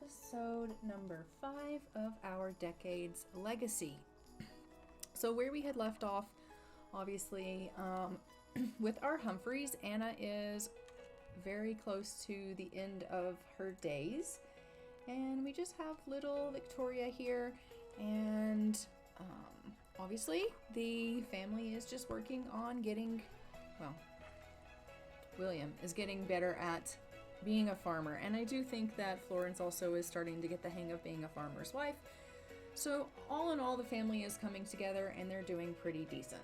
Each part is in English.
episode number 5 of our Decade's Legacy. So where we had left off, obviously, with our Humphreys, Anna is very close to the end of her days, and we just have little Victoria here, and obviously the family is just working on getting, well, William is getting better at being a farmer, and I do think that Florence also is starting to get the hang of being a farmer's wife. So all in all, the family is coming together and they're doing pretty decent.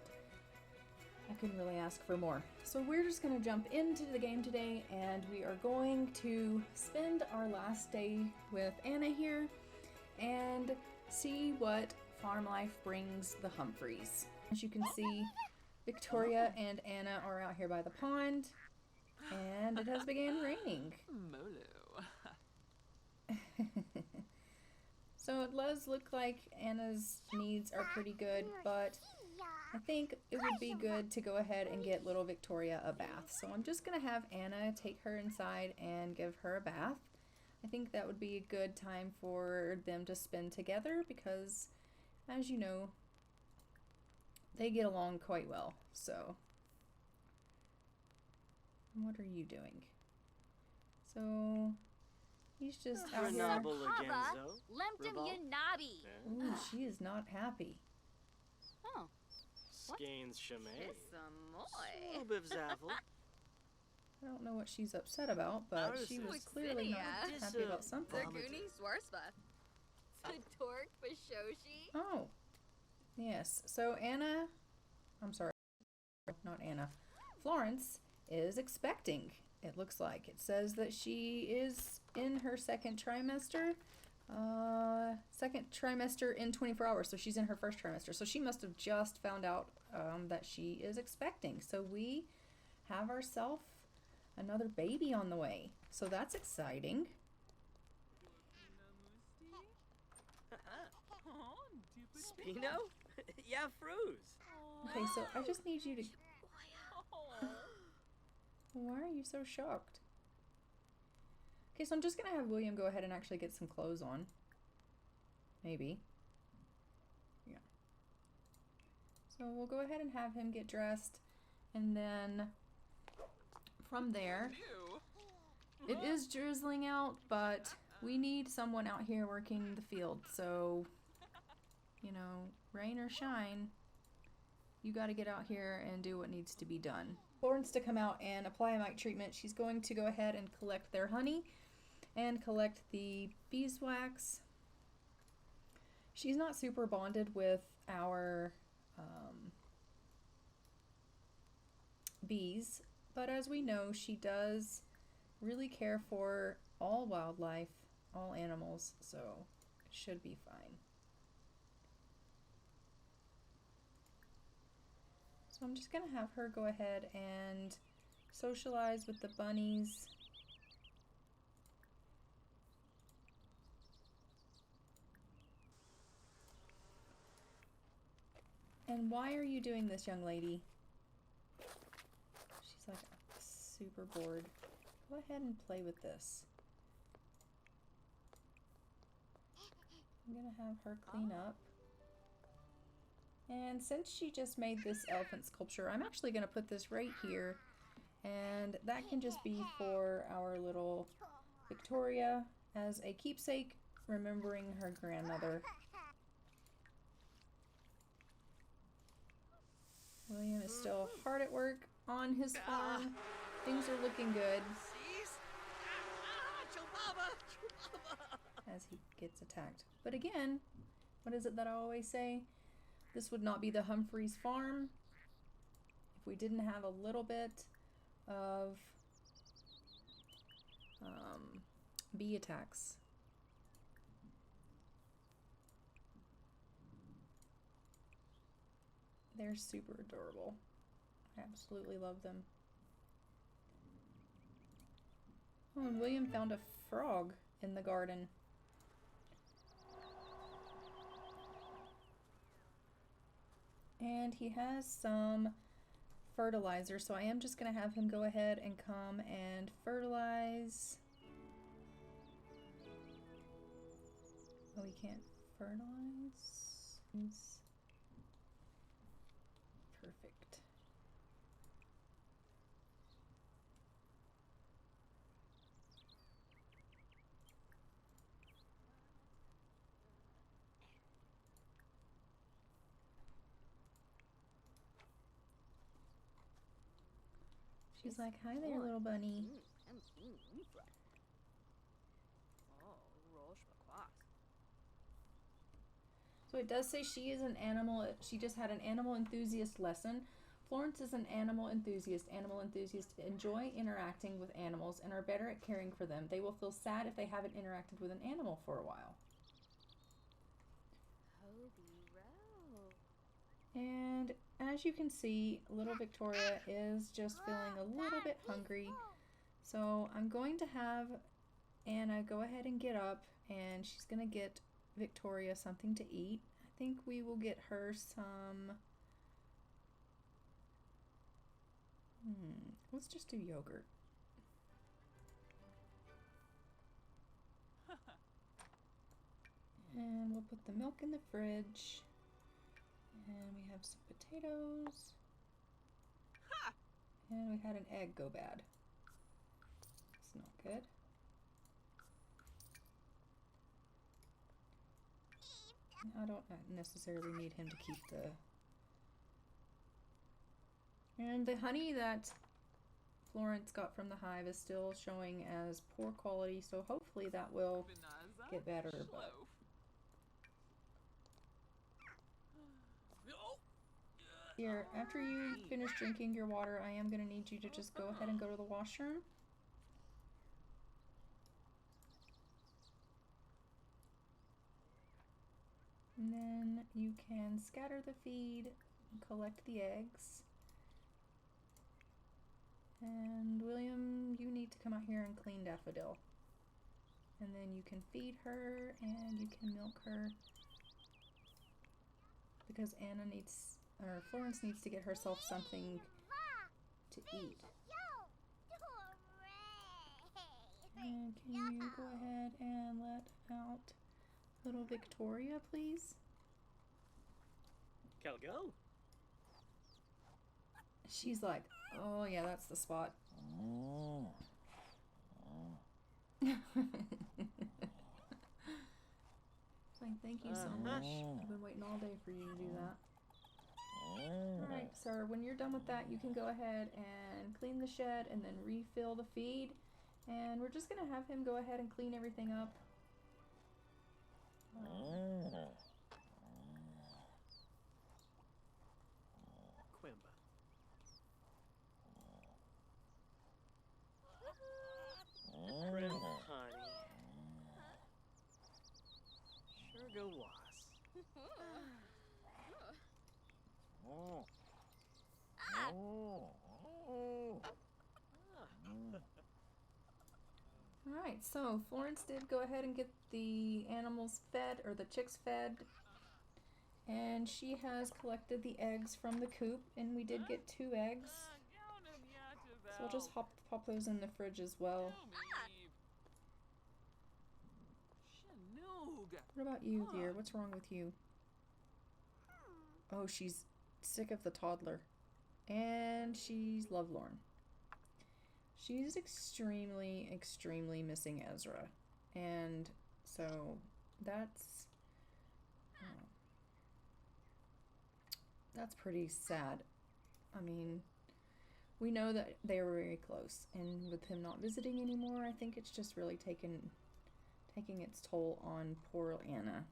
I couldn't really ask for more. So we're just going to jump into the game today, and we are going to spend our last day with Anna here and see what farm life brings the Humphreys. As you can see, Victoria and Anna are out here by the pond, and it has began raining. So it does look like Anna's needs are pretty good, but I think it would be good to go ahead and get little Victoria a bath. So I'm just going to have Anna take her inside and give her a bath. I think that would be a good time for them to spend together because, as you know, they get along quite well. So, what are you doing? So, he's just out here. Ooh, she is not happy. Oh. Skeins Shemay. I don't know what she's upset about, but she was clearly not happy about something. Oh, yes. So Anna, I'm sorry, not Anna, Florence is expecting, it looks like. It says that she is in her second trimester in 24 hours, so she's in her first trimester. So she must have just found out that she is expecting. So we have ourselves another baby on the way. So that's exciting. Spino? Yeah, Fruz. Okay, so I just need you to... Why are you so shocked? Okay, so I'm just going to have William go ahead and actually get some clothes on. Maybe. Yeah. So we'll go ahead and have him get dressed, and then from there, it is drizzling out, but we need someone out here working the field. So, you know, rain or shine, you got to get out here and do what needs to be done. Florence to come out and apply a mic treatment. She's going to go ahead and collect their honey and collect the beeswax. She's not super bonded with our bees, but as we know, she does really care for all wildlife, all animals, so it should be fine. So I'm just going to have her go ahead and socialize with the bunnies. And why are you doing this, young lady? She's like super bored. Go ahead and play with this. I'm gonna have her clean up. And since she just made this elephant sculpture, I'm actually gonna put this right here, and that can just be for our little Victoria as a keepsake, remembering her grandmother. William is still hard at work on his farm. Things are looking good as he gets attacked. But again, what is it that I always say? This would not be the Humphreys farm if we didn't have a little bit of bee attacks. They're super adorable. I absolutely love them. Oh, and William found a frog in the garden. And he has some fertilizer, so I am just going to have him go ahead and come and fertilize can't fertilize. Perfect. She's like, hi there, little bunny. So it does say she is an animal. She just had an animal enthusiast lesson. Florence is an animal enthusiast. Animal enthusiasts enjoy interacting with animals and are better at caring for them. They will feel sad if they haven't interacted with an animal for a while. And as you can see, little Victoria is just feeling a little bit hungry. So I'm going to have Anna go ahead and get up, and she's going to get Victoria something to eat. I think we will get her some... let's just do yogurt. And we'll put the milk in the fridge. And we have some potatoes. And we had an egg go bad. It's not good. I don't necessarily need him to keep the... And the honey that Florence got from the hive is still showing as poor quality, so hopefully that will get better. But here, after you finish drinking your water, I am going to need you to just go ahead and go to the washroom. And then you can scatter the feed, collect the eggs. And William, you need to come out here and clean Daffodil. And then you can feed her and you can milk her. Because Anna needs, or Florence needs to get herself something to eat. And can you go ahead and let out little Victoria, please? Can go? She's like, oh yeah, that's the spot. Like, thank you so much. I've been waiting all day for you to do that. Alright, sir, when you're done with that, you can go ahead and clean the shed and then refill the feed. And we're just going to have him go ahead and clean everything up. Quimba. Prim honey. Sugar was. Alright, so Florence did go ahead and get the animals fed, or the chicks fed. And she has collected the eggs from the coop, and we did get 2 eggs. So we'll just pop those in the fridge as well. What about you, dear? What's wrong with you? Oh, she's sick of the toddler. And she's lovelorn. She's extremely, extremely missing Ezra. And so that's pretty sad. I mean, we know that they were very close, and with him not visiting anymore, I think it's just really taking its toll on poor Anna.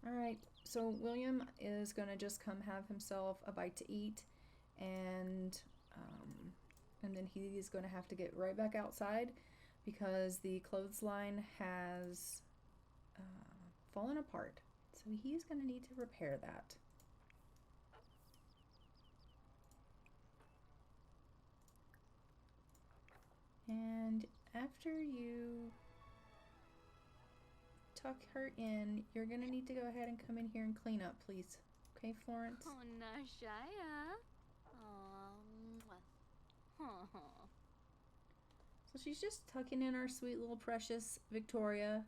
Alright, so William is going to just come have himself a bite to eat, and then he is going to have to get right back outside because the clothesline has fallen apart. So he's going to need to repair that. And after you tuck her in, you're going to need to go ahead and come in here and clean up, please. Okay, Florence? So she's just tucking in our sweet little precious Victoria.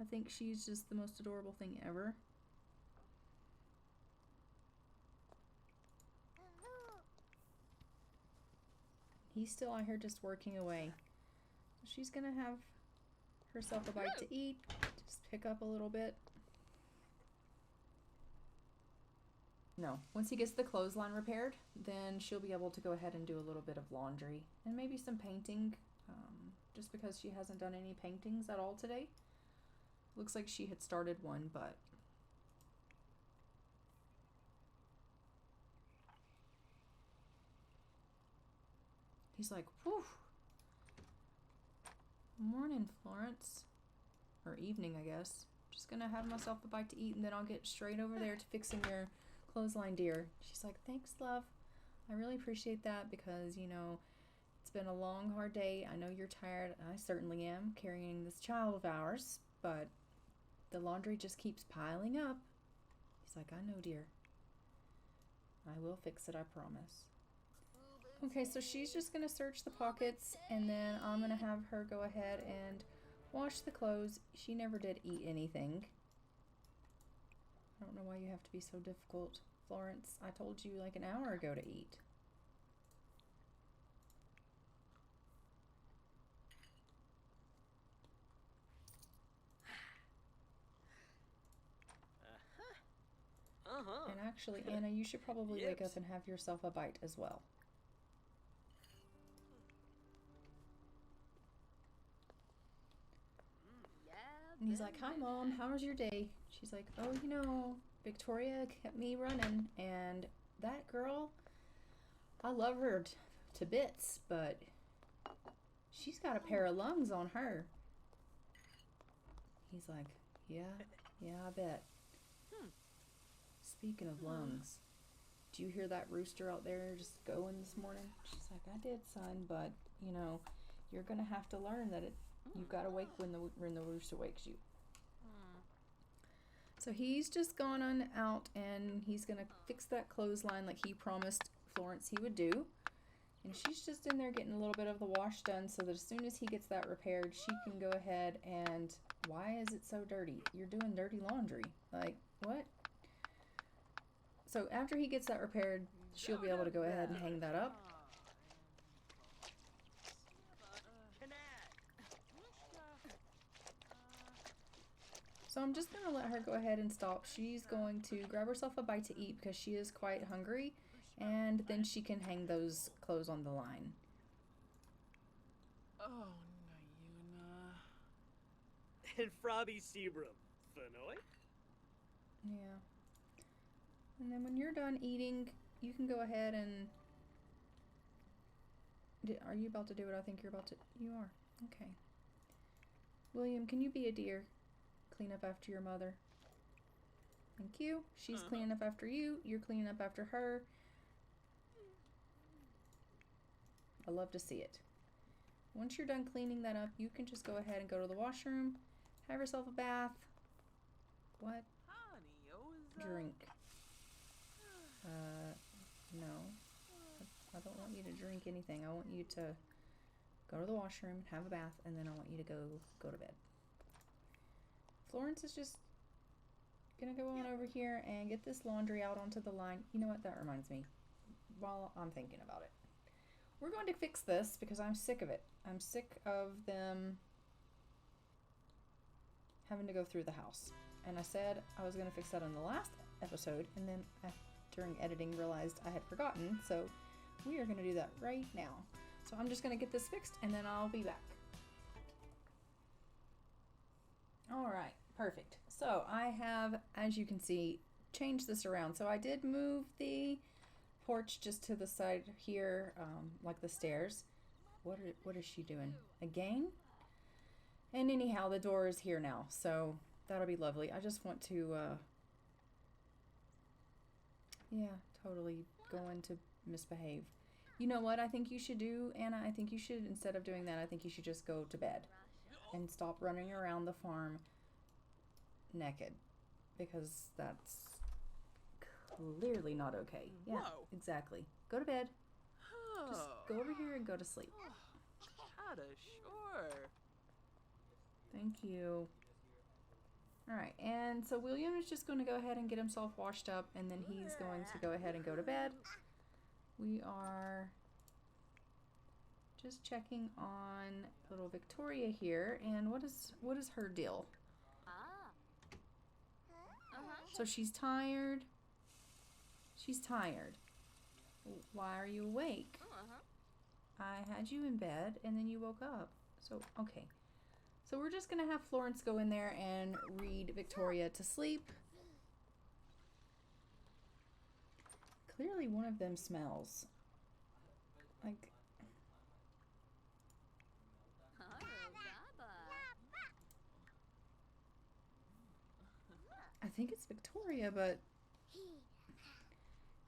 I think she's just the most adorable thing ever. He's still out here just working away. So she's gonna have herself a bite to eat. Just pick up a little bit. No, once he gets the clothesline repaired, then she'll be able to go ahead and do a little bit of laundry and maybe some painting, just because she hasn't done any paintings at all today. Looks like she had started one, but he's like, whew. Morning, Florence. Or evening, I guess. Just gonna have myself a bite to eat and then I'll get straight over there to fixing your clothesline, dear. She's like, thanks, love. I really appreciate that because, you know, it's been a long, hard day. I know you're tired. I certainly am carrying this child of ours, but the laundry just keeps piling up. He's like, I know, dear. I will fix it, I promise. Okay, so she's just gonna search the pockets and then I'm gonna have her go ahead and wash the clothes. She never did eat anything. I don't know why you have to be so difficult, Florence. I told you like an hour ago to eat. And actually, Anna, you should probably wake up and have yourself a bite as well. And he's like, hi, Mom, how was your day? She's like, oh, you know, Victoria kept me running, and that girl, I love her to bits, but she's got a pair of lungs on her. He's like, yeah, I bet. Speaking of lungs, do you hear that rooster out there just going this morning? She's like, I did, son, but, you know, you're going to have to learn that you've got to wake when the rooster wakes you. So he's just gone on out and he's going to fix that clothesline like he promised Florence he would do. And she's just in there getting a little bit of the wash done so that as soon as he gets that repaired, she can go ahead and... Why is it so dirty? You're doing dirty laundry. Like, what? So after he gets that repaired, she'll be able to go ahead and hang that up. So I'm just going to let her go ahead and stop. She's going to grab herself a bite to eat because she is quite hungry. And then she can hang those clothes on the line. Oh, Nayuna. And Frobby Sebrum. Fenoy? Yeah. And then when you're done eating, you can go ahead and... Are you about to do what I think you're about to... You are. Okay. William, can you be a dear? Clean up after your mother. Thank you. She's cleaning up after you. You're cleaning up after her. I love to see it. Once you're done cleaning that up, you can just go ahead and go to the washroom, have yourself a bath. What? Drink. No. I don't want you to drink anything. I want you to go to the washroom, have a bath, and then I want you to go to bed. Florence is just gonna go on over here and get this laundry out onto the line. You know what? That reminds me. While I'm thinking about it. We're going to fix this because I'm sick of it. I'm sick of them having to go through the house. And I said I was going to fix that in the last episode, and then during editing realized I had forgotten, so we are going to do that right now. So I'm just going to get this fixed, and then I'll be back. Alright, perfect. So I have, as you can see, changed this around. So I did move the porch just to the side here, like the stairs. What is she doing? Again? And anyhow, the door is here now, so that'll be lovely. I just want to, yeah, totally going to misbehave. You know what I think you should do, Anna? I think you should, instead of doing that, I think you should just go to bed and stop running around the farm naked, because that's clearly not okay. Yeah, exactly. Go to bed. Just go over here and go to sleep. Sure. Thank you. All right, and so William is just going to go ahead and get himself washed up, and then he's going to go ahead and go to bed. We are just checking on little Victoria here, and what is her deal? So she's tired. She's tired. Why are you awake? I had you in bed, and then you woke up. So, okay. So we're just going to have Florence go in there and read Victoria to sleep. Clearly one of them smells. Like... I think it's Victoria, but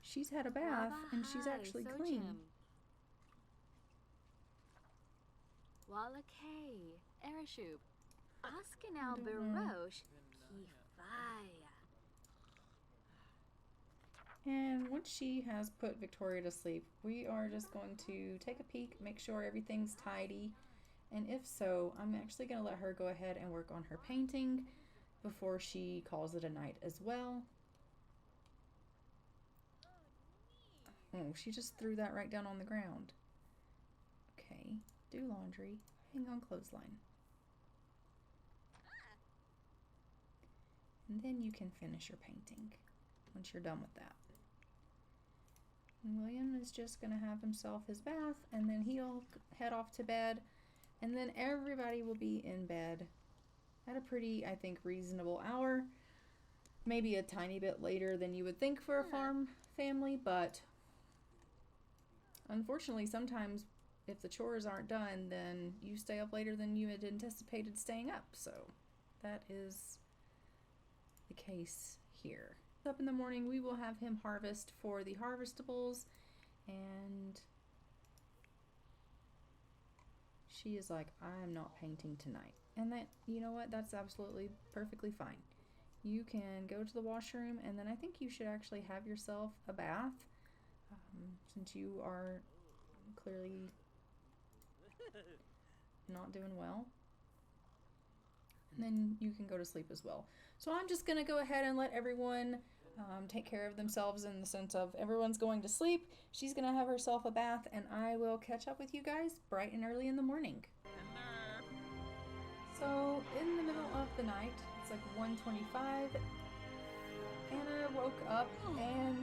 she's had a bath and she's actually clean. Walakay, Erashub, Askanal Barosh, Kifaya. And once she has put Victoria to sleep, we are just going to take a peek, make sure everything's tidy. And if so, I'm actually going to let her go ahead and work on her painting before she calls it a night as well. Oh, she just threw that right down on the ground. Okay, do laundry, hang on clothesline. And then you can finish your painting once you're done with that. And William is just going to have himself his bath, and then he'll head off to bed, and then everybody will be in bed at a pretty, I think, reasonable hour. Maybe a tiny bit later than you would think for a farm family, but unfortunately sometimes if the chores aren't done, then you stay up later than you had anticipated staying up. So that is the case here. Up in the morning, we will have him harvest for the harvestables, and she is like, I'm not painting tonight. And that, you know what, that's absolutely perfectly fine. You can go to the washroom, and then I think you should actually have yourself a bath, since you are clearly not doing well. And then you can go to sleep as well. So I'm just going to go ahead and let everyone take care of themselves in the sense of everyone's going to sleep. She's going to have herself a bath, and I will catch up with you guys bright and early in the morning. So in the middle of the night, it's like 1:25, Anna woke up and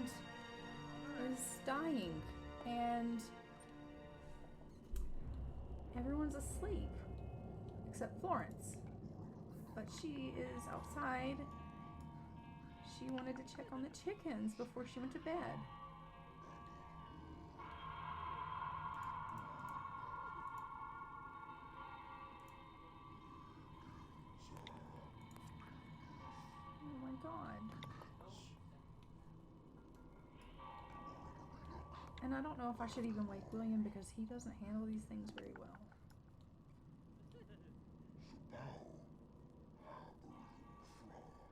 is dying, and everyone's asleep except Florence. But she is outside. She wanted to check on the chickens before she went to bed. Oh my God. And I don't know if I should even wake William because he doesn't handle these things very well.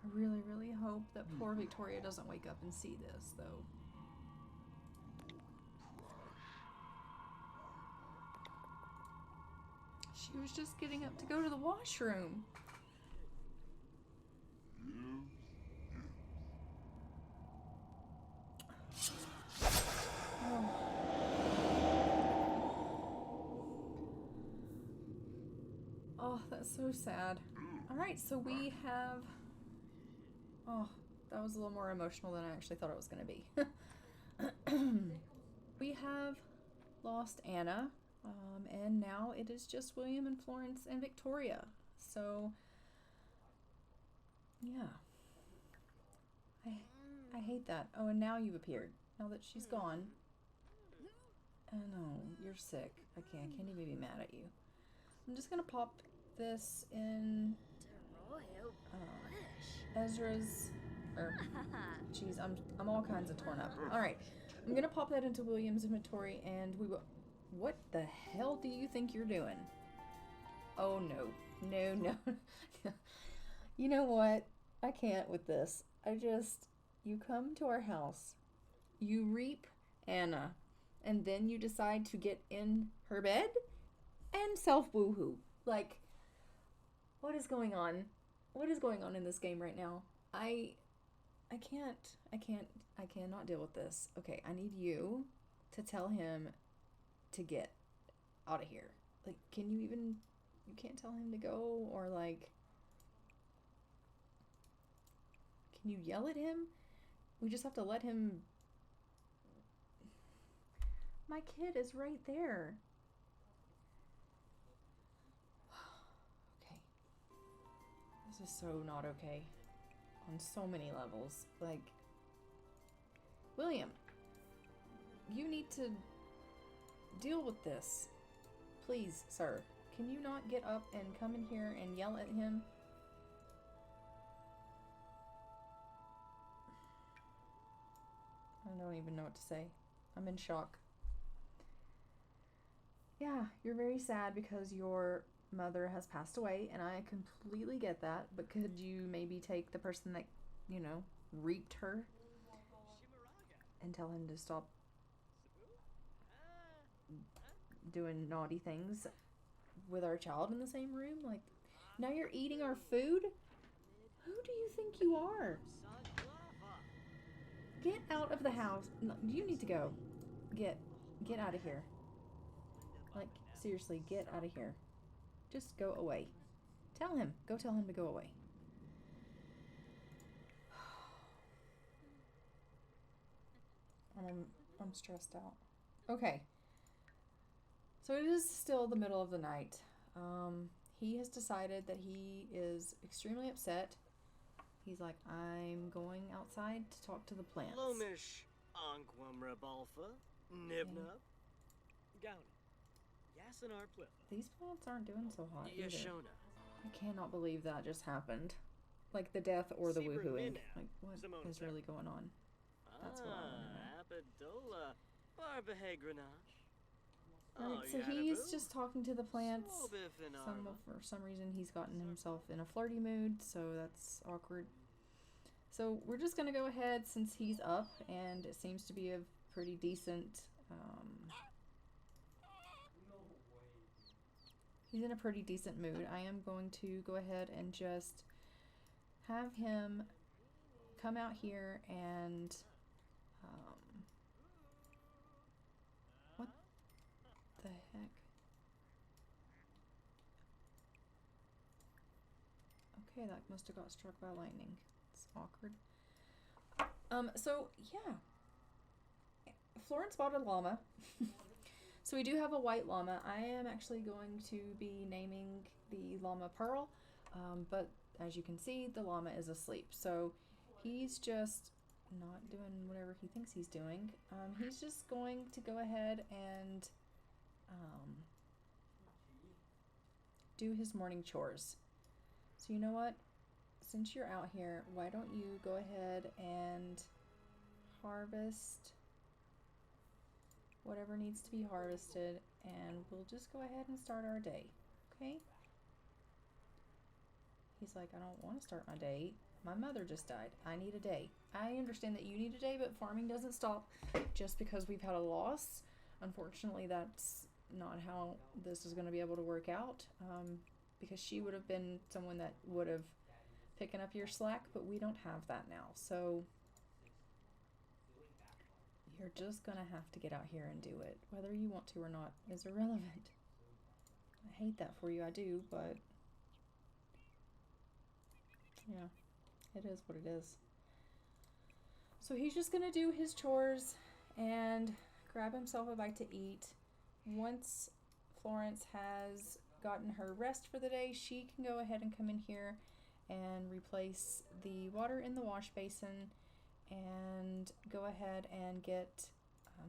I really, really hope that poor Victoria doesn't wake up and see this, though. She was just getting up to go to the washroom. Oh. Oh, that's so sad. All right, so we have... Oh, that was a little more emotional than I actually thought it was going to be. We have lost Anna, and now it is just William and Florence and Victoria. So, yeah. I hate that. Oh, and now you've appeared. Now that she's gone. Oh no, you're sick. Okay, I can't even be mad at you. I'm just going to pop this in... Ezra's, geez, I'm all kinds of torn up. All right, I'm gonna pop that into William's inventory, and we will. What the hell do you think you're doing? Oh no, no. You know what? I can't with this. You come to our house, you reap Anna, and then you decide to get in her bed and self woohoo. Like, what is going on? What is going on in this game right now? I cannot deal with this. Okay, I need you to tell him to get out of here. Like, you can't tell him to go, or like, can you yell at him? We just have to let him. My kid is right there. Okay. This is so not okay. On so many levels. Like, William, you need to deal with this. Please, sir. Can you not get up and come in here and yell at him? I don't even know what to say. I'm in shock. Yeah, you're very sad because your mother has passed away, and I completely get that, but could you maybe take the person that, you know, reaped her and tell him to stop doing naughty things with our child in the same room? Like, now you're eating our food? Who do you think you are? Get out of the house. No, you need to go. Get out of here. Like, seriously, get out of here. Just go away. Tell him. Go tell him to go away. I'm stressed out. Okay. So it is still the middle of the night. He has decided that he is extremely upset. He's like, I'm going outside to talk to the plants. Lomish Anquamra Balfa Nibna Gownie. Yasanar Plif. These plants aren't doing so hot either. Yashona. I cannot believe that just happened. Like the death or the woohooing. Like, what is really going on? That's what I want to know. Abadola Barbahe Grenache. Alright, so he's just talking to the plants. For some reason he's gotten himself in a flirty mood, so that's awkward. So we're just gonna go ahead, since he's up and it seems to be a pretty decent he's in a pretty decent mood. I am going to go ahead and just have him come out here and what the heck? Okay, that must have got struck by lightning. It's awkward. So yeah. Florence bought a llama. So we do have a white llama. I am actually going to be naming the llama Pearl, but as you can see, the llama is asleep. So he's just not doing whatever he thinks he's doing. He's just going to go ahead and do his morning chores. So you know what? Since you're out here, why don't you go ahead and harvest whatever needs to be harvested, and we'll just go ahead and start our day, okay? He's like, I don't want to start my day. My mother just died. I need a day. I understand that you need a day, but farming doesn't stop just because we've had a loss. Unfortunately, that's not how this is going to be able to work out, because she would have been someone that would have picking up your slack, but we don't have that now. So you're just gonna have to get out here and do it. Whether you want to or not is irrelevant. I hate that for you, I do, but yeah, it is what it is. So he's just gonna do his chores and grab himself a bite to eat. Once Florence has gotten her rest for the day, she can go ahead and come in here and replace the water in the wash basin and go ahead and get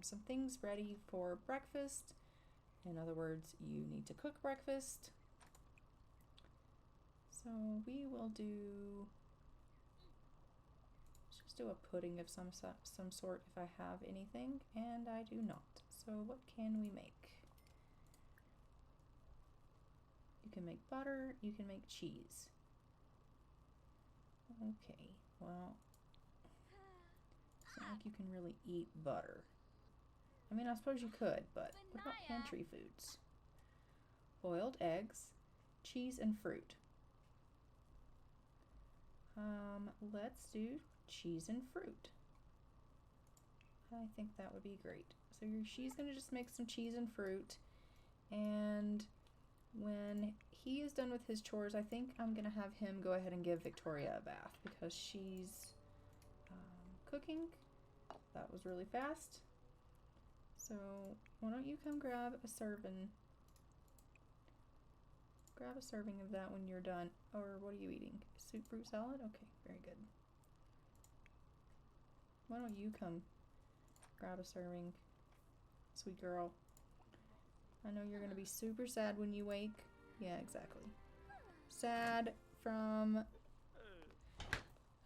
some things ready for breakfast. In other words, you need to cook breakfast. So we will do, let's just do a pudding of some sort if I have anything, and I do not. So what can we make? You can make butter, you can make cheese. Okay, well, it's not like you can really eat butter. I mean, I suppose you could, but what about pantry foods? Boiled eggs, cheese, and fruit. Let's do cheese and fruit. I think that would be great. So she's going to just make some cheese and fruit, and when he is done with his chores, I think I'm going to have him go ahead and give Victoria a bath because she's cooking. That was really fast. So why don't you come grab a serving of that when you're done. Or what are you eating? Soup, fruit salad? Okay, very good. Why don't you come grab a serving, sweet girl? I know you're gonna be super sad when you wake. Yeah, exactly. Sad from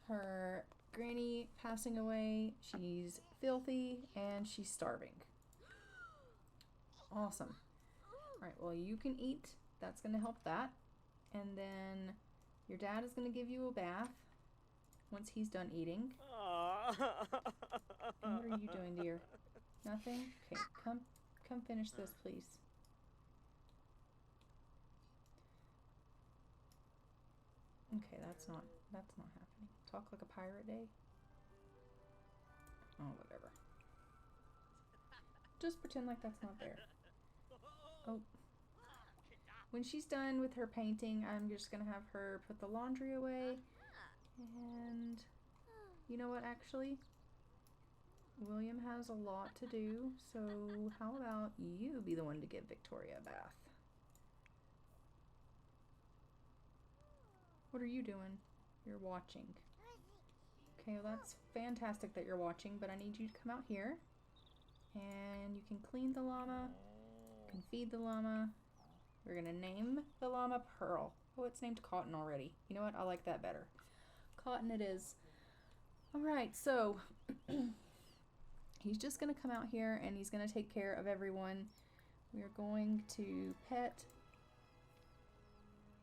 her granny passing away. She's filthy and she's starving. Awesome. Alright, well, you can eat. That's gonna help that. And then your dad is gonna give you a bath once he's done eating. And what are you doing, dear? Nothing? Okay, come finish this, please. Okay, that's not happening. Talk like a pirate day? Oh, whatever. Just pretend like that's not there. Oh. When she's done with her painting, I'm just gonna have her put the laundry away. And you know what, actually? William has a lot to do, so how about you be the one to give Victoria a bath? What are you doing? You're watching. Okay, well that's fantastic that you're watching, but I need you to come out here. And you can clean the llama. You can feed the llama. We're gonna name the llama Pearl. Oh, it's named Cotton already. You know what? I like that better. Cotton it is. Alright, so he's just gonna come out here and he's gonna take care of everyone. We're going to pet.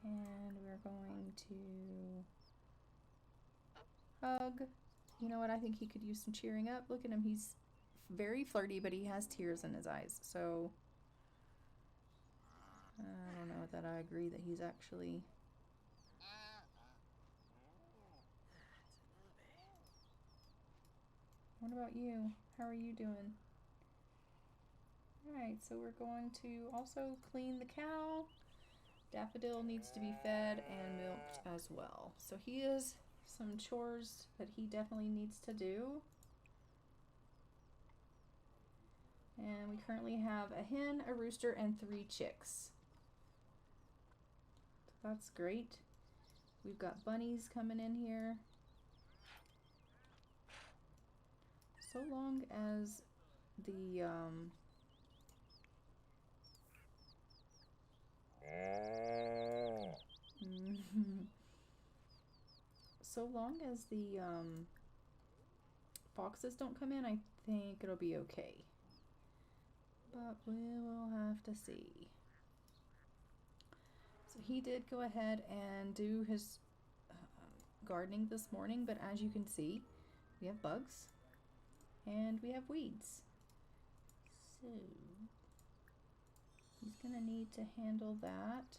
And we're going to hug. You know what? I think he could use some cheering up. Look at him. He's very flirty, but he has tears in his eyes. So I don't know that I agree that he's actually... What about you? How are you doing? Alright, so we're going to also clean the cow. Daffodil needs to be fed and milked as well. So he has some chores that he definitely needs to do. And we currently have a hen, a rooster, and 3 chicks. So that's great. We've got bunnies coming in here. So long as the so long as the foxes don't come in, I think it'll be okay. But we will have to see. So he did go ahead and do his gardening this morning, but as you can see, we have bugs and we have weeds. So he's gonna need to handle that.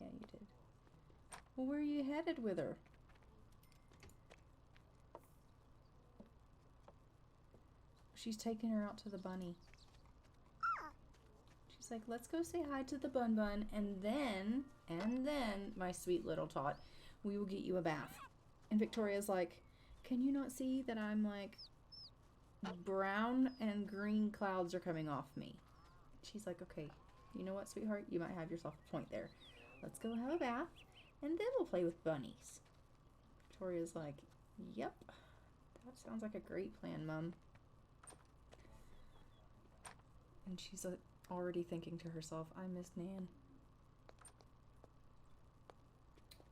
Yeah, you did. Well, where are you headed with her? She's taking her out to the bunny. She's like, let's go say hi to the bun bun, and then, my sweet little tot, we will get you a bath. And Victoria's like, can you not see that I'm like brown and green clouds are coming off me? She's like, okay, you know what, sweetheart? You might have yourself a point there. Let's go have a bath, and then we'll play with bunnies. Victoria's like, yep, that sounds like a great plan, Mum. And she's already thinking to herself, I miss Nan.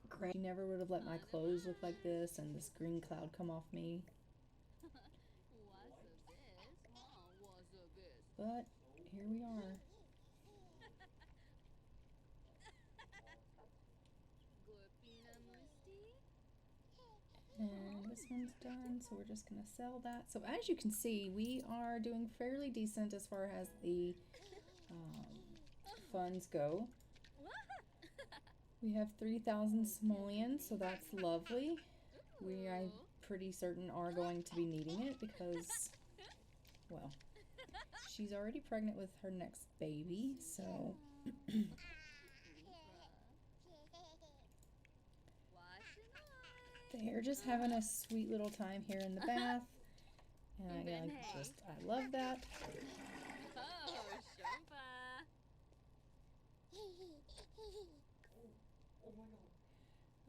Great. She never would have let my clothes look like this and this green cloud come off me. But here we are. And this one's done, so we're just gonna sell that. So as you can see, we are doing fairly decent as far as the funds go. We have 3,000 simoleons, so that's lovely. I'm pretty certain are going to be needing it because, well, she's already pregnant with her next baby, so they're just having a sweet little time here in the bath, and I love that.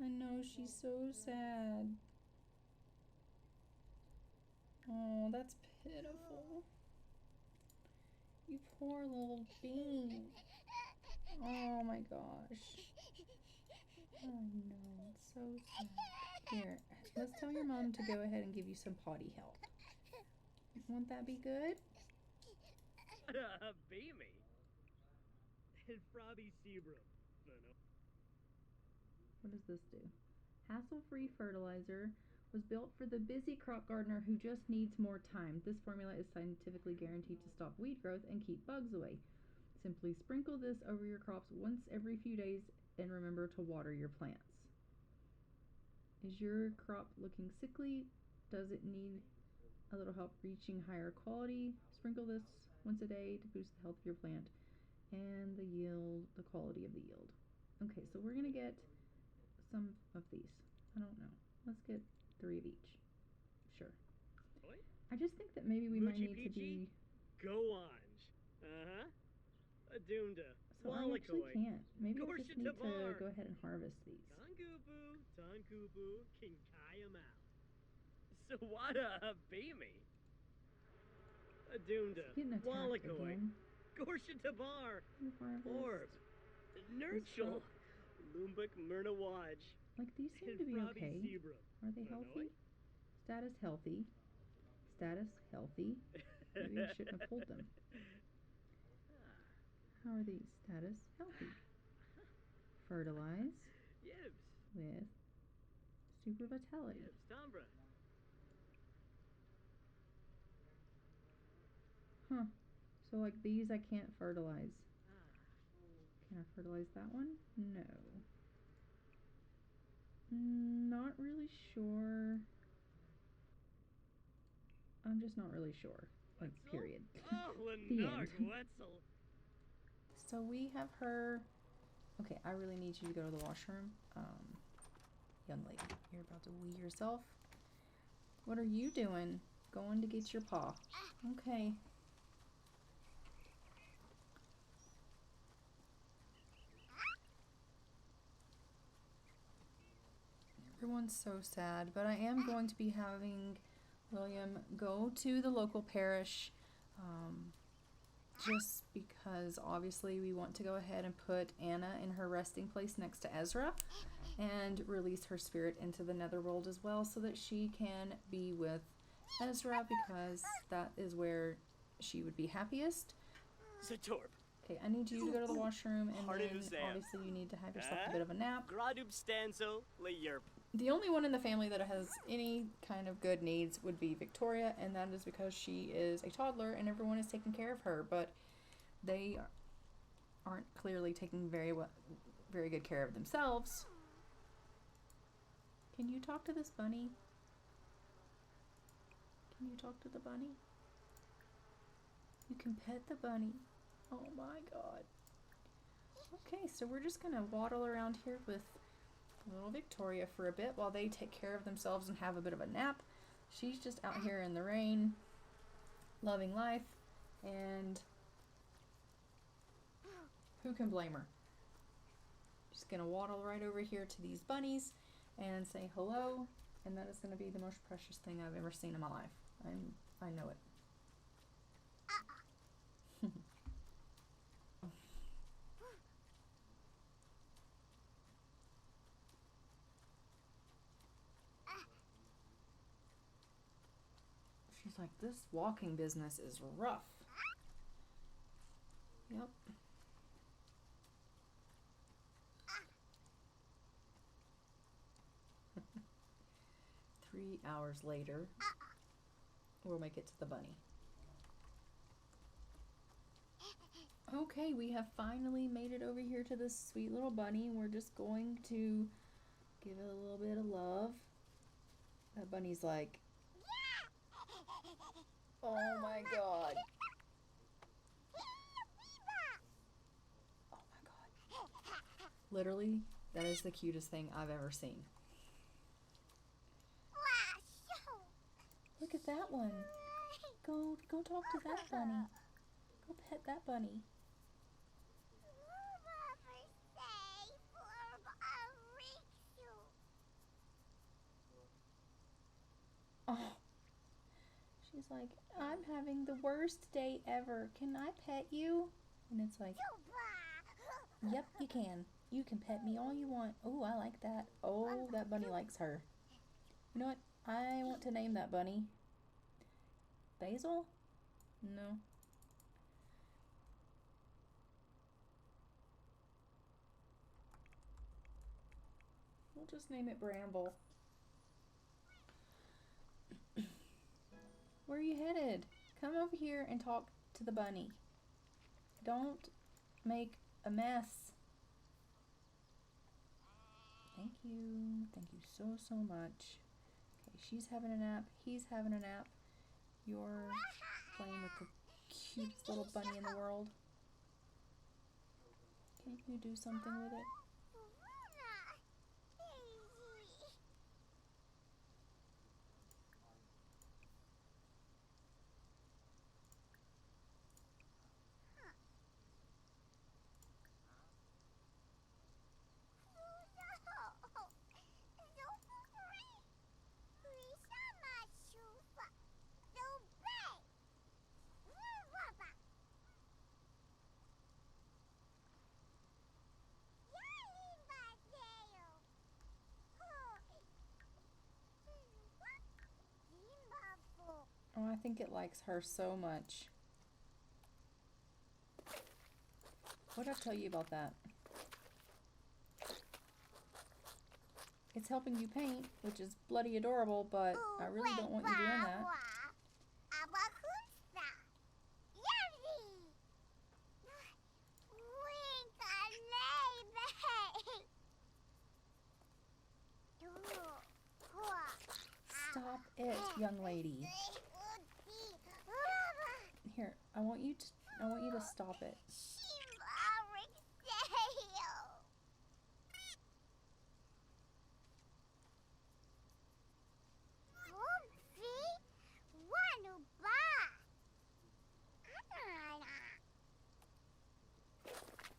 I know, she's so sad. Oh, that's pitiful. You poor little bean. Oh my gosh. Oh no, it's so sad. Here, let's tell your mom to go ahead and give you some potty help. Won't that be good? Baby. And Frobby Sebrum. What does this do? Hassle-free fertilizer was built for the busy crop gardener who just needs more time. This formula is scientifically guaranteed to stop weed growth and keep bugs away. Simply sprinkle this over your crops once every few days and remember to water your plants. Is your crop looking sickly? Does it need a little help reaching higher quality? Sprinkle this once a day to boost the health of your plant and the quality of the yield. Okay, so we're gonna get some of these. I don't know. Let's get 3 of each. Sure. I just think that maybe we might need to be... Go on. Adunda. So I actually can't. Maybe I just need to go ahead and harvest these. Tankubu, Kinkayama. So what a baby. Adunda. Getting attacked again. Gorshitabar. Orb. Nurchel. Lumbuk Myrnawaj. Like, these seem to be okay. Are they healthy? Status healthy. Status healthy. Maybe I shouldn't have pulled them. How are these? Status healthy. Fertilize with super vitality. Huh. So like these I can't fertilize. Can I fertilize that one? No. Not really sure. I'm just not really sure. Like, period. The end. So we have her... Okay, I really need you to go to the washroom. Young lady, you're about to wee yourself. What are you doing? Going to get your paw. Okay. Everyone's so sad, but I am going to be having William go to the local parish just because obviously we want to go ahead and put Anna in her resting place next to Ezra and release her spirit into the netherworld as well so that she can be with Ezra because that is where she would be happiest. Okay, I need you to go to the washroom and then obviously you need to have yourself a bit of a nap. The only one in the family that has any kind of good needs would be Victoria, and that is because she is a toddler and everyone is taking care of her, but they aren't clearly taking very good care of themselves. Can you talk to this bunny? Can you talk to the bunny? You can pet the bunny. Oh my god. Okay, so we're just gonna waddle around here with little Victoria for a bit while they take care of themselves and have a bit of a nap. She's just out here in the rain, loving life, and who can blame her? Just gonna waddle right over here to these bunnies and say hello, and that is gonna be the most precious thing I've ever seen in my life. I know it. She's like, this walking business is rough. Yep. Three hours later, we'll make it to the bunny. Okay, we have finally made it over here to this sweet little bunny. We're just going to give it a little bit of love. That bunny's like, oh my god. Oh my god. Literally, that is the cutest thing I've ever seen. Look at that one. Go talk to that bunny. Go pet that bunny. Oh. She's like, I'm having the worst day ever. Can I pet you? And it's like, yep, you can. You can pet me all you want. Oh, I like that. Oh, that bunny likes her. You know what? I want to name that bunny. Basil? No. We'll just name it Bramble. Where are you headed? Come over here and talk to the bunny. Don't make a mess. Thank you. Thank you so much. Okay, she's having a nap. He's having a nap. You're playing with the cutest little bunny in the world. Can't you do something with it? Oh, I think it likes her so much. What did I tell you about that? It's helping you paint, which is bloody adorable, but I really don't want you doing that. Stop it, young lady. Here, I want you to stop it.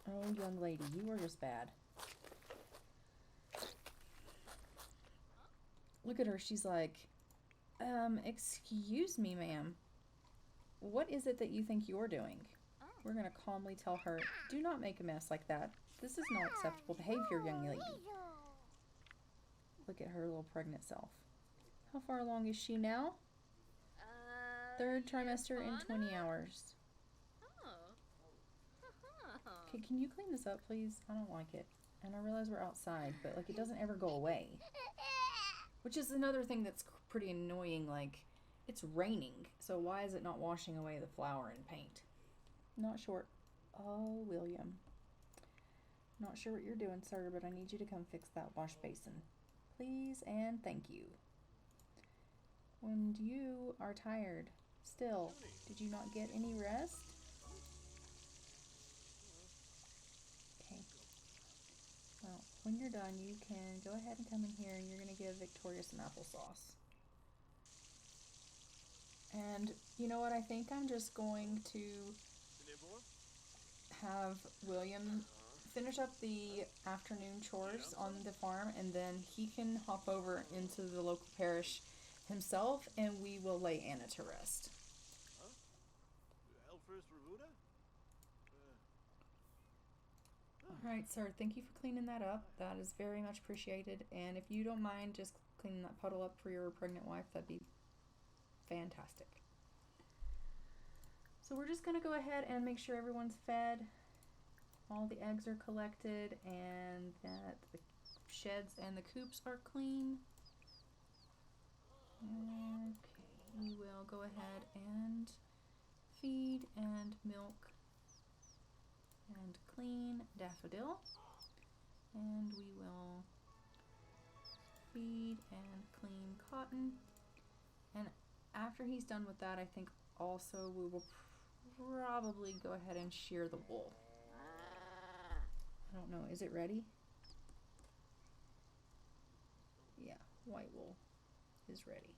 Oh, young lady, you are just bad. Look at her, she's like, excuse me, ma'am. What is it that you think you're doing? We're gonna calmly tell her, do not make a mess like that. This is not acceptable behavior, young lady. Look at her little pregnant self. How far along is she now? Third trimester in 20 hours. Okay, can you clean this up, please? I don't like it. And I realize we're outside, but like it doesn't ever go away. Which is another thing that's pretty annoying, like it's raining, so why is it not washing away the flour and paint? Not sure. Oh, William. Not sure what you're doing, sir, but I need you to come fix that wash basin. Please and thank you. When you are tired, still, did you not get any rest? Okay. Well, when you're done, you can go ahead and come in here and you're going to give Victoria some applesauce. And you know what? I think I'm just going to have William finish up the afternoon chores on the farm, and then he can hop over into the local parish himself, and we will lay Anna to rest. Alright, sir, thank you for cleaning that up. That is very much appreciated, and if you don't mind just cleaning that puddle up for your pregnant wife, that'd be fantastic. So we're just going to go ahead and make sure everyone's fed, all the eggs are collected, and that the sheds and the coops are clean. Okay, we will go ahead and feed and milk and clean daffodil. And we will feed and clean cotton. And after he's done with that, I think also we will probably go ahead and shear the wool. I don't know, is it ready? Yeah, white wool is ready.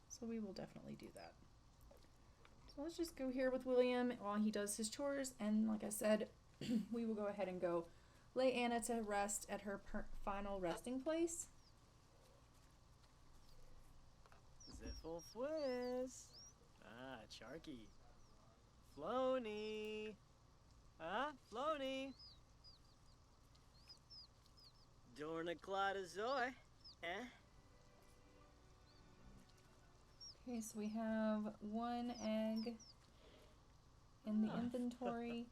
So we will definitely do that. So let's just go here with William while he does his chores, and like I said, we will go ahead and go lay Anna to rest at her final resting place. Ziffle Fwiz. Ah, Charky. Flony. Ah, Flony. Dorna Cladazoy. Eh? Okay, so we have one egg in the inventory.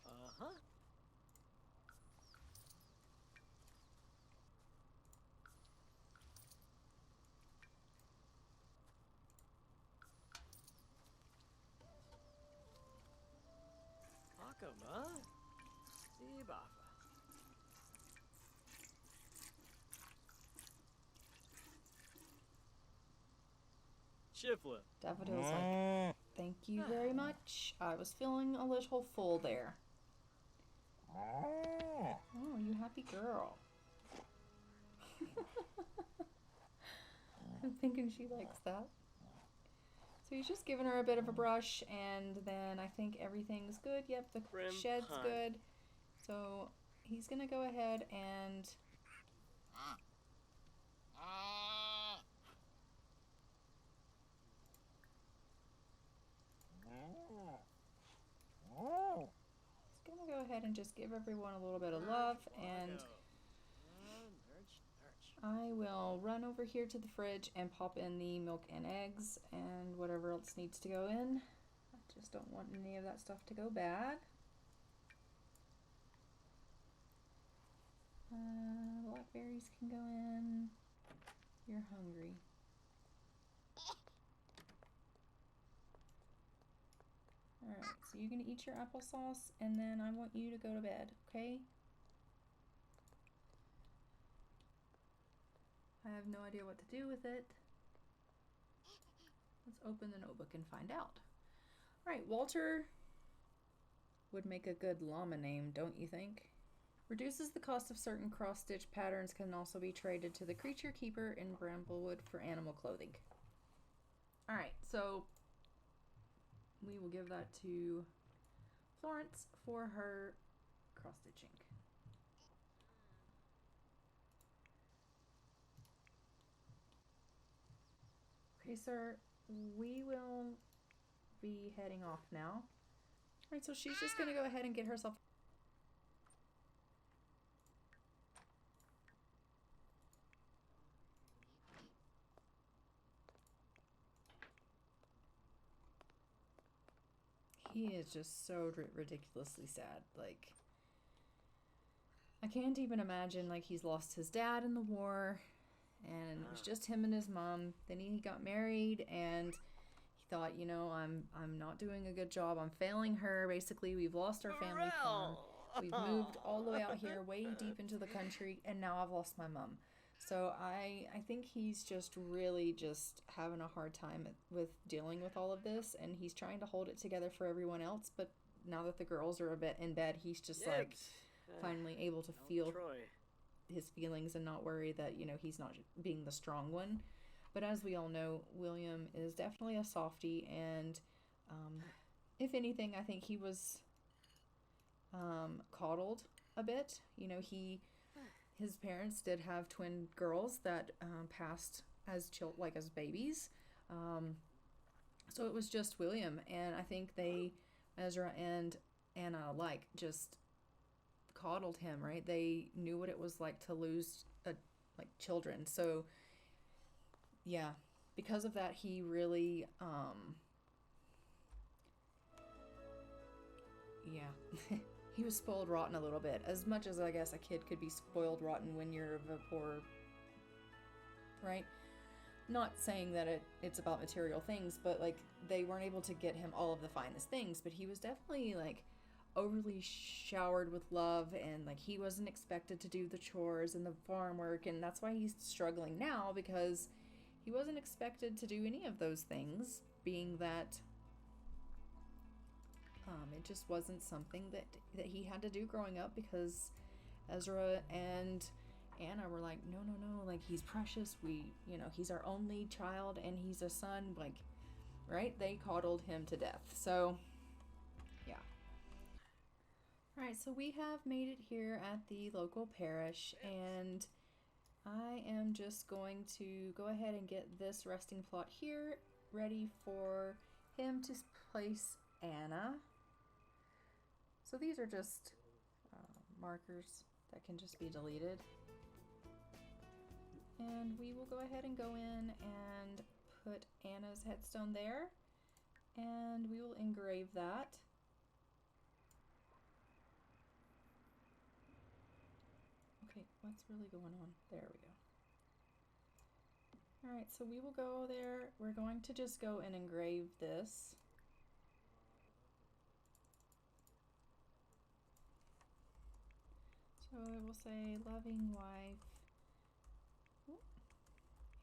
Uh-huh. Akama. Zibafa. Shifla. Daffodil's like, thank you very much. I was feeling a little full there. Oh, you happy girl. I'm thinking she likes that. So he's just giving her a bit of a brush, and then I think everything's good. Yep, the shed's good. So he's gonna go ahead and go ahead and just give everyone a little bit of love, and I will run over here to the fridge and pop in the milk and eggs and whatever else needs to go in. I just don't want any of that stuff to go bad. Blackberries can go in. You're hungry. Alright, so you're going to eat your applesauce, and then I want you to go to bed, okay? I have no idea what to do with it. Let's open the notebook and find out. Alright, Walter would make a good llama name, don't you think? Reduces the cost of certain cross-stitch patterns, can also be traded to the creature keeper in Bramblewood for animal clothing. Alright, so we will give that to Florence for her cross-stitching. Okay, sir, we will be heading off now. Alright, so she's just going to go ahead and get herself... He is just so ridiculously sad. Like, I can't even imagine, like, he's lost his dad in the war, and it was just him and his mom. Then he got married, and he thought, you know, I'm not doing a good job. I'm failing her. Basically, we've lost our family farm. We've moved all the way out here, way deep into the country, and now I've lost my mom. So I think he's just really just having a hard time with dealing with all of this, and he's trying to hold it together for everyone else, but now that the girls are a bit in bed, he's just like finally able to feel his feelings and not worry that, you know, he's not being the strong one. But as we all know, William is definitely a softie, and if anything, I think he was coddled a bit. You know, his parents did have twin girls that passed as as babies. So it was just William, and I think Ezra and Anna alike, just coddled him, right? They knew what it was like to lose children. So yeah, because of that, he really he was spoiled rotten a little bit. As much as I guess a kid could be spoiled rotten when you're of a poor, right? not saying that it's about material things, but like they weren't able to get him all of the finest things, but he was definitely like overly showered with love, and like he wasn't expected to do the chores and the farm work, and that's why he's struggling now, because he wasn't expected to do any of those things, being that it just wasn't something that he had to do growing up, because Ezra and Anna were like, no, like he's precious, he's our only child and he's a son, like, right? They coddled him to death. So yeah. Alright, so we have made it here at the local parish, and I am just going to go ahead and get this resting plot here ready for him to place Anna. So these are just markers that can just be deleted. And we will go ahead and go in and put Anna's headstone there, and we will engrave that. Okay, what's really going on? There we go. Alright, so we will go there. We're going to just go and engrave this. So it will say, loving wife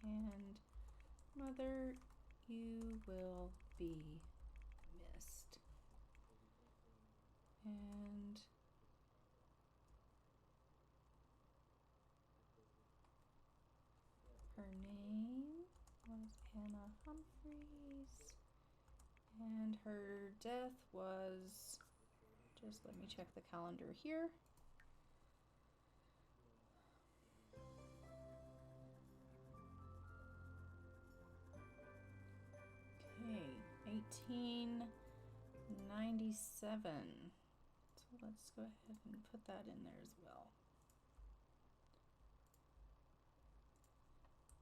and mother, you will be missed. And her name was Anna Humphreys, and her death was, just let me check the calendar here. Okay, 1897. So let's go ahead and put that in there as well.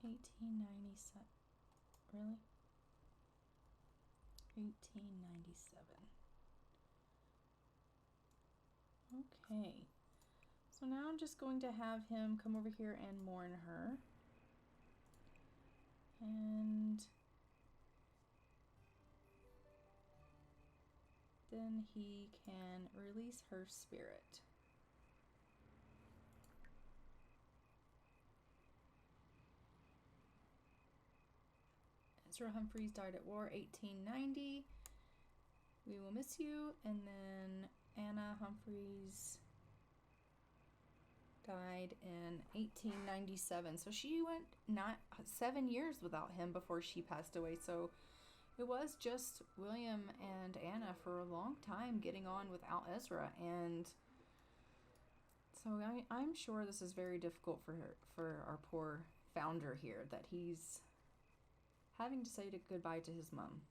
1897. Really? 1897. Okay. So now I'm just going to have him come over here and mourn her. And then he can release her spirit. Ezra Humphreys died at war, 1890. We will miss you. And then Anna Humphreys died in 1897. So she went 7 years without him before she passed away. So it was just William and Anna for a long time getting on without Ezra. And so I'm sure this is very difficult for our poor founder here, that he's having to say goodbye to his mom.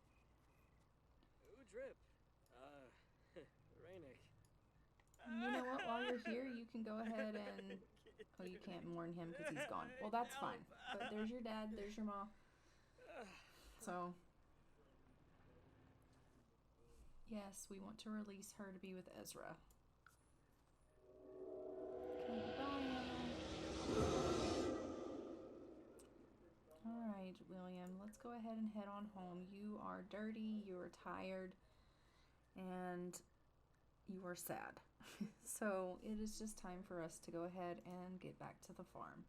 Ooh, drip. Rainik. You know what? While you're here, you can go ahead and... Oh, you can't mourn him because he's gone. Well, that's fine. But there's your dad, there's your mom. So, yes, we want to release her to be with Ezra. Okay, goodbye. Alright, William, let's go ahead and head on home. You are dirty, you are tired, and you are sad. So it is just time for us to go ahead and get back to the farm.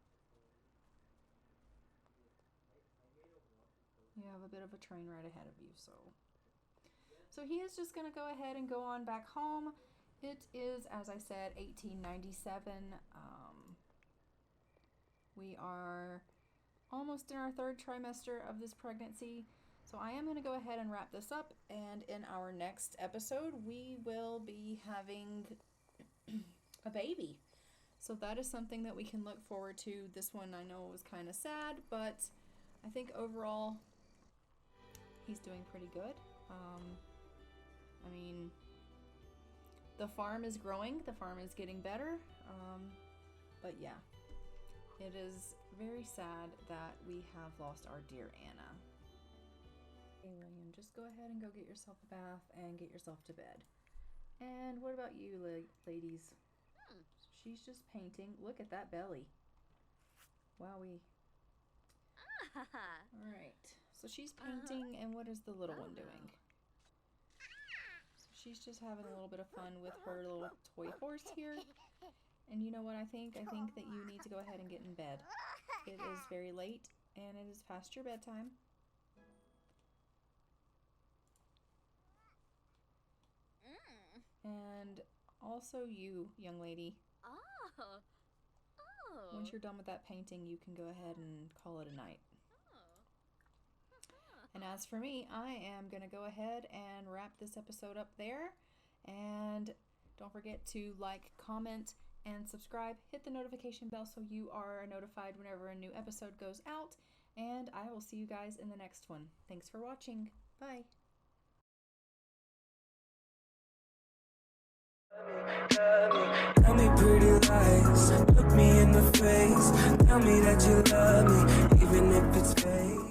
You have a bit of a train right ahead of you, so he is just going to go ahead and go on back home. It is, as I said, 1897. We are almost in our third trimester of this pregnancy. So I am going to go ahead and wrap this up, and in our next episode we will be having a baby. So that is something that we can look forward to. This one I know was kind of sad, but I think overall he's doing pretty good. I mean, the farm is growing, the farm is getting better, but yeah, it is very sad that we have lost our dear Anna. Okay, William, just go ahead and go get yourself a bath and get yourself to bed. And what about you, ladies? She's just painting. Look at that belly. Wowie. Alright, so she's painting, and what is the little one doing? So she's just having a little bit of fun with her little toy horse here. And you know what I think? I think that you need to go ahead and get in bed. It is very late, and it is past your bedtime. And also you, young lady. Once you're done with that painting, you can go ahead and call it a night. And as for me, I am going to go ahead and wrap this episode up there. And don't forget to like, comment, and subscribe. Hit the notification bell so you are notified whenever a new episode goes out. And I will see you guys in the next one. Thanks for watching. Bye. Tell me pretty lies, look me in the face. Tell me that you love me, even if it's fake.